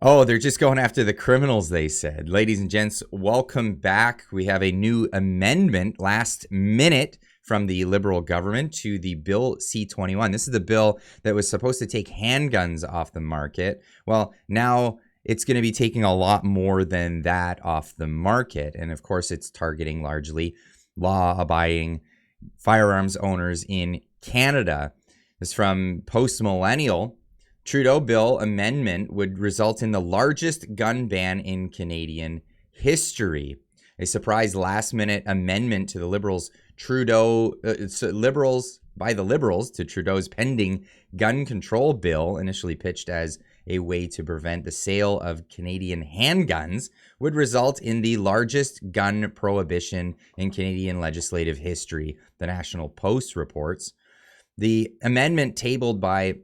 Oh, they're just going after the criminals, they said. Ladies and gents, welcome back. We have a new amendment last minute from the Liberal government to the Bill C-21. This is the bill that was supposed to take handguns off the market. Well, now it's going to be taking a lot more than that off the market. And of course, it's targeting largely law-abiding firearms owners in Canada. This is from Post Millennial. Trudeau bill amendment would result in the largest gun ban in Canadian history. A surprise last-minute amendment to the Liberals by the Liberals to Trudeau's pending gun control bill, initially pitched as a way to prevent the sale of Canadian handguns, would result in the largest gun prohibition in Canadian legislative history, the National Post reports. The amendment tabled by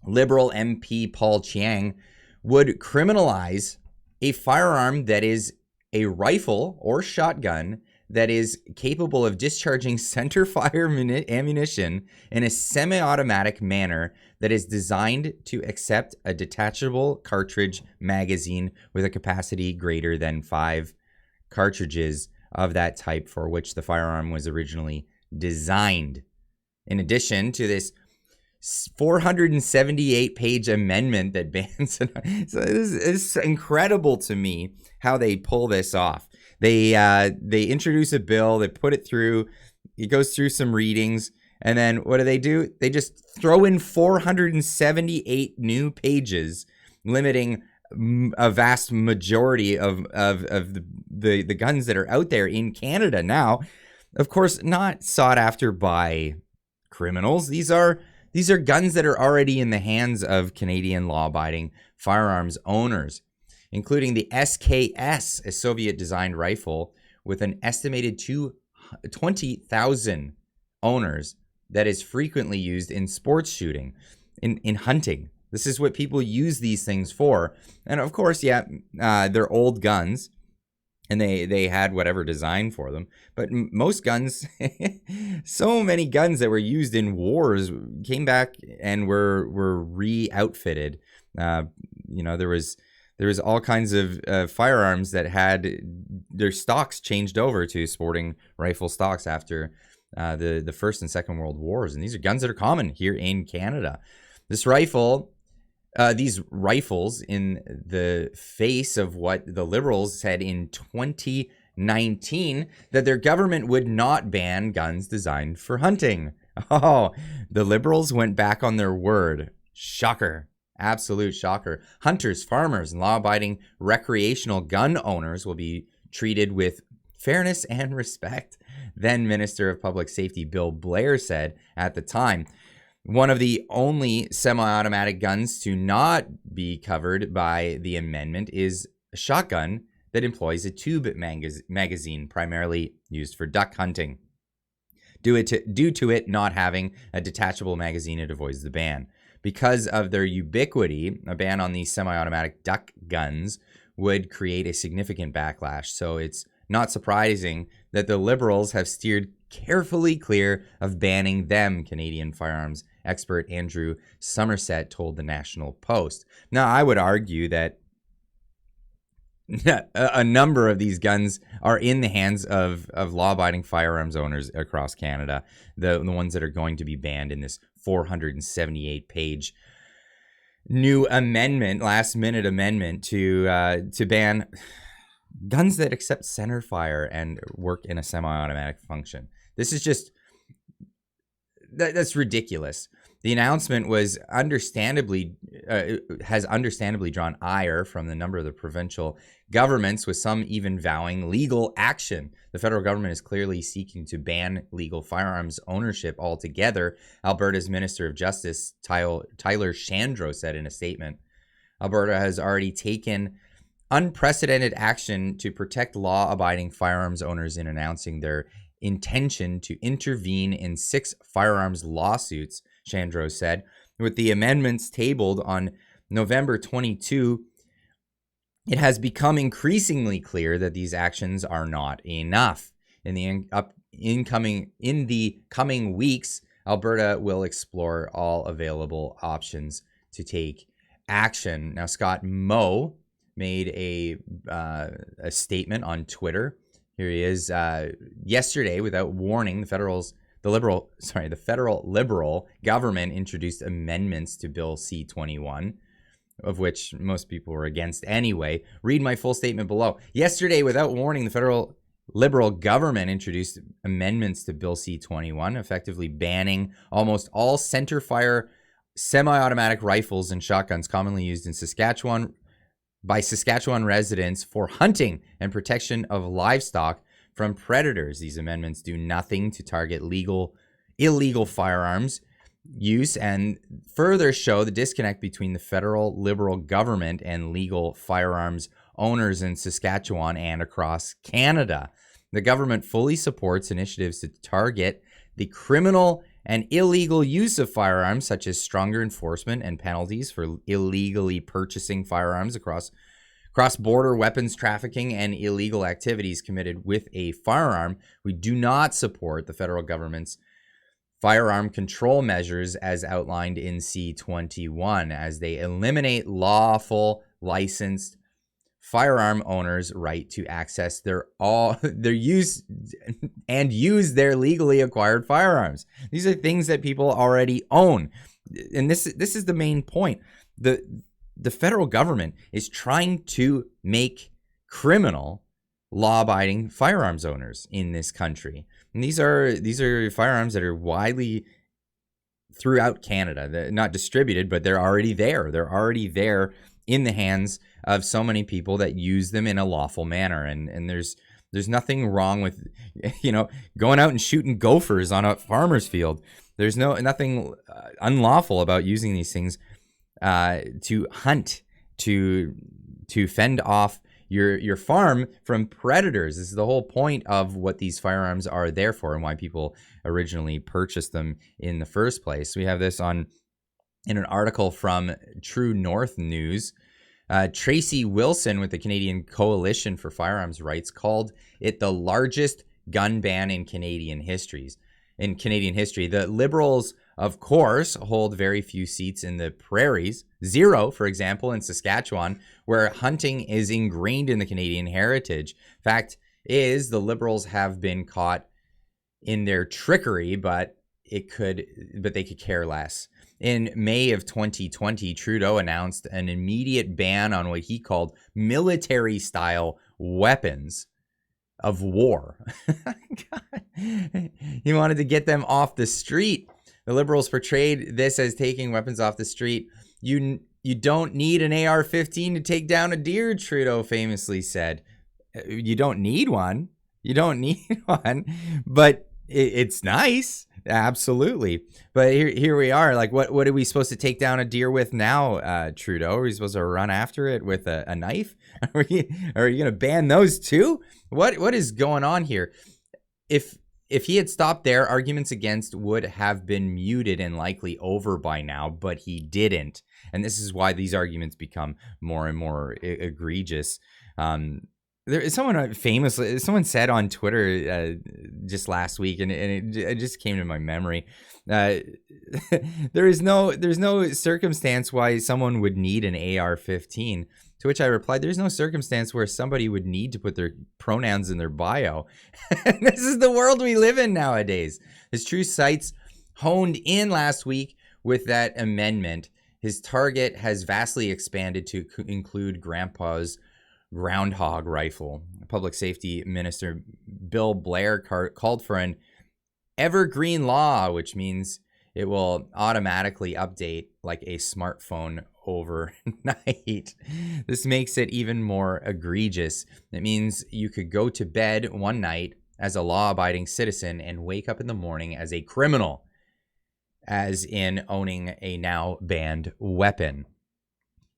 Liberal MP Paul Chiang would criminalize a firearm that is a rifle or shotgun that is capable of discharging center fire ammunition in a semi-automatic manner that is designed to accept a detachable cartridge magazine with a capacity greater than 5 cartridges of that type for which the firearm was originally designed. In addition to this 478-page amendment that bans it. So this is incredible to me how they pull this off. They introduce a bill, they put it through, it goes through some readings, and then what do? They just throw in 478 new pages, limiting a vast majority of the guns that are out there in Canada now. Of course, not sought after by criminals. These are guns that are already in the hands of Canadian law-abiding firearms owners, including the SKS, a Soviet-designed rifle with an estimated 20,000 owners that is frequently used in sports shooting, in hunting. This is what people use these things for. And of course, they're old guns, and they had whatever design for them. But most guns, so many guns that were used in wars came back and were re-outfitted. There was all kinds of firearms that had their stocks changed over to sporting rifle stocks after the First and Second World Wars. And these are guns that are common here in Canada. These rifles, in the face of what the Liberals said in 2019, that their government would not ban guns designed for hunting. Oh, the Liberals went back on their word. Shocker. Absolute shocker. Hunters, farmers, and law-abiding recreational gun owners will be treated with fairness and respect, then Minister of Public Safety Bill Blair said at the time. One of the only semi-automatic guns to not be covered by the amendment is a shotgun that employs a tube magazine, primarily used for duck hunting. Due to it not having a detachable magazine, it avoids the ban. Because of their ubiquity, a ban on these semi-automatic duck guns would create a significant backlash. So it's not surprising that the Liberals have steered carefully clear of banning them, Canadian firearms expert Andrew Somerset told the National Post. Now, I would argue that a number of these guns are in the hands of law-abiding firearms owners across Canada, the ones that are going to be banned in this 478-page new amendment, last-minute amendment to ban guns that accept center fire and work in a semi-automatic function. This is just that's ridiculous. The announcement was has understandably drawn ire from the number of the provincial governments, with some even vowing legal action. The federal government is clearly seeking to ban legal firearms ownership altogether, Alberta's Minister of Justice, Tyler Shandro, said in a statement. Alberta has already taken unprecedented action to protect law-abiding firearms owners in announcing their intention to intervene in 6 firearms lawsuits, Shandro said. With the amendments tabled on November 22, it has become increasingly clear that these actions are not enough. In the coming weeks, Alberta will explore all available options to take action. Now, Scott Moe made a statement on Twitter. Here he is. Yesterday, without warning, the federal Liberal government introduced amendments to Bill C-21, of which most people were against anyway. Read my full statement below. Yesterday, without warning, the federal Liberal government introduced amendments to Bill C-21, effectively banning almost all center-fire semi-automatic rifles and shotguns commonly used in Saskatchewan by Saskatchewan residents for hunting and protection of livestock from predators. These amendments do nothing to target illegal firearms use and further show the disconnect between the federal Liberal government and legal firearms owners in Saskatchewan and across Canada. The government fully supports initiatives to target the criminal and illegal use of firearms, such as stronger enforcement and penalties for illegally purchasing firearms across cross-border weapons trafficking and illegal activities committed with a firearm. We do not support the federal government's firearm control measures as outlined in C-21, as they eliminate lawful licensed firearm owners' right to access their use and use their legally acquired firearms. These are things that people already own, and this is the main point. The federal government is trying to make criminal law-abiding firearms owners in this country, and these are firearms that are widely throughout Canada. They're not distributed, but they're already there. They're already there in the hands of so many people that use them in a lawful manner. And there's nothing wrong with, going out and shooting gophers on a farmer's field. There's nothing unlawful about using these things to hunt, to fend off your farm from predators. This is the whole point of what these firearms are there for and why people originally purchased them in the first place. We have this in an article from True North News. Tracy Wilson with the Canadian Coalition for Firearms Rights called it the largest gun ban in Canadian history. The Liberals, of course, hold very few seats in the prairies. 0, for example, in Saskatchewan, where hunting is ingrained in the Canadian heritage. Fact is, the Liberals have been caught in their trickery, but they could care less. In May of 2020, Trudeau announced an immediate ban on what he called military-style weapons of war. He wanted to get them off the street. The Liberals portrayed this as taking weapons off the street. You don't need an AR-15 to take down a deer, Trudeau famously said. You don't need one. But it's nice. Absolutely. But here we are. Like, what are we supposed to take down a deer with now, Trudeau? Are we supposed to run after it with a knife? Are you going to ban those too? What is going on here? If he had stopped there, arguments against would have been muted and likely over by now, but he didn't. And this is why these arguments become more and more egregious. Someone said on Twitter just last week, and it just came to my memory. There's no circumstance why someone would need an AR-15. To which I replied, there's no circumstance where somebody would need to put their pronouns in their bio. This is the world we live in nowadays. His true sights honed in last week with that amendment. His target has vastly expanded to include Grandpa's groundhog rifle. Public Safety Minister Bill Blair called for an evergreen law, which means it will automatically update like a smartphone overnight. This makes it even more egregious. It means you could go to bed one night as a law-abiding citizen and wake up in the morning as a criminal, as in owning a now banned weapon.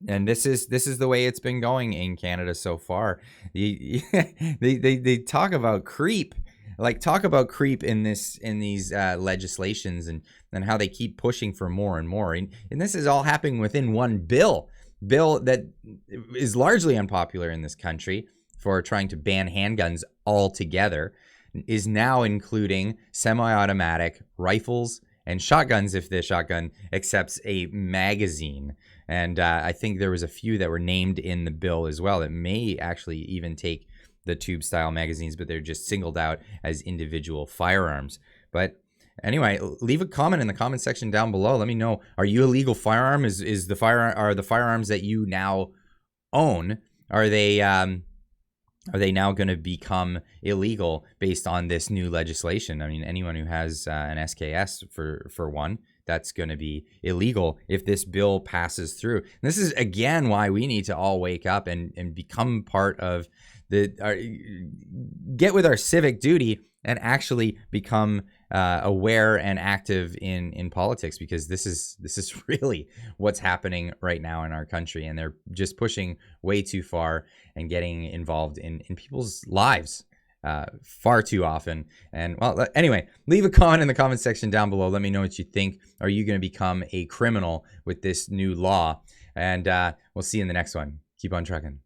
And this is the way it's been going in Canada so far. They talk about creep, in these legislations and how they keep pushing for more and more. And this is all happening within one bill that is largely unpopular in this country for trying to ban handguns altogether, is now including semi-automatic rifles and shotguns if the shotgun accepts a magazine. And I think there was a few that were named in the bill as well. It may actually even take the tube style magazines, but they're just singled out as individual firearms. But anyway, leave a comment in the comment section down below. Let me know, are you a legal firearm? Are the firearms that you now own, are they now going to become illegal based on this new legislation? I mean, anyone who has an SKS for one, that's going to be illegal if this bill passes through. And this is, again, why we need to all wake up and become part of get with our civic duty and actually become aware and active in politics, because this is really what's happening right now in our country, and they're just pushing way too far and getting involved in people's lives far too often. And well, anyway, leave a comment in the comment section down below. Let me know what you think. Are you going to become a criminal with this new law? And we'll see you in the next one. Keep on trucking.